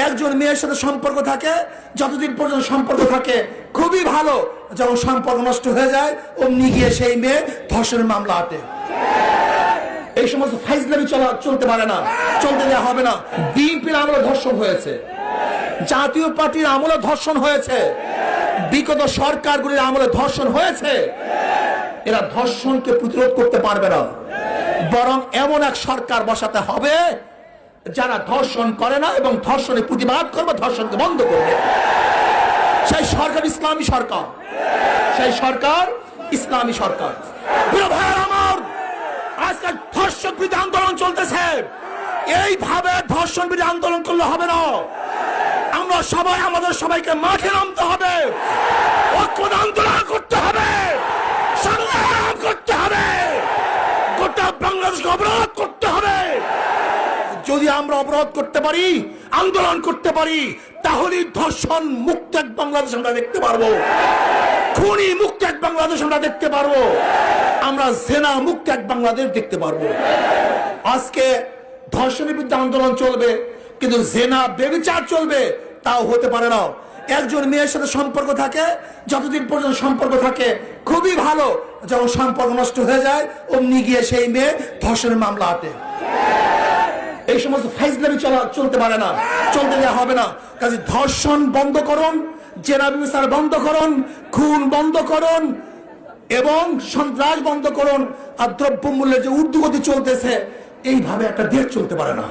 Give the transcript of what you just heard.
একজন মেয়ের সাথে সম্পর্ক থাকে, যতদিন পর্যন্ত সম্পর্ক থাকে খুবই ভালো, যখন সম্পর্ক নষ্ট হয়ে যায় অমনি গিয়ে সেই মেয়ে ধর্ষণের মামলা আটে। এই সমস্ত ফাইজলামি চলতে পারে না, চলতে দেওয়া হবে না। বিএনপির আমলে ধর্ষণ হয়েছে, জাতীয় পার্টির আমলে ধর্ষণ হয়েছে, বিগত সরকারগুলির আমলে ধর্ষণ হয়েছে। এরা ধর্ষণকে প্রতিরোধ করতে পারবে না, বরং এমন এক সরকার বসাতে হবে যারা ধর্ষণ করে না এবং ধর্ষণের প্রতিবাদ করবে, ধর্ষণকে বন্ধ করবে। সেই সরকার ইসলামী সরকার, সেই সরকার ইসলামী সরকার। প্রিয় ভাইয়েরা আমার, আজকে ধর্ষণ বিরোধী আন্দোলন চলতেছে। এইভাবে ধর্ষণ বিরোধী আন্দোলন করলে হবে না। আমরা সবাই আমাদের সবাইকে মাঠে নামতে হবে, ঐক্যবদ্ধ আন্দোলন করতে হবে, সংগ্রাম করতে হবে, গোটা বাংলাদেশকে অবরোধ করতে হবে। যদি আমরা অবরোধ করতে পারি, আন্দোলন করতে পারি, তাহলে ধর্ষণ মুক্ত এক বাংলাদেশ আমরা দেখতে পারবো, খুনি মুক্ত এক বাংলাদেশ আমরা দেখতে পারবো, আমরা জেনা মুক্ত এক বাংলাদেশ দেখতে পারবো। আজকে ধর্ষণের বিরুদ্ধে আন্দোলন চলবে, কিন্তু জেনা বেবিচার চলবে, তাও হতে পারে না। একজন মেয়ের সাথে সম্পর্ক থাকে, যতদিন পর্যন্ত সম্পর্ক থাকে খুবই ভালো, যখন সম্পর্ক নষ্ট হয়ে যায় অমনি গিয়ে সেই মেয়ে ধর্ষণের মামলা আটে। এই সমস্ত ফাইজলামি চলতে পারে না, চলতে দেওয়া হবে না। কাজে ধর্ষণ বন্ধ করুন, জেনা ব্যবচার বন্ধ করুন, খুন বন্ধ করুন এবং সন্ত্রাস বন্ধ করুন। আর দ্রব্যমূল্যের যে ঊর্ধ্বগতি চলতেছে, এইভাবে একটা দেশ চলতে পারে না।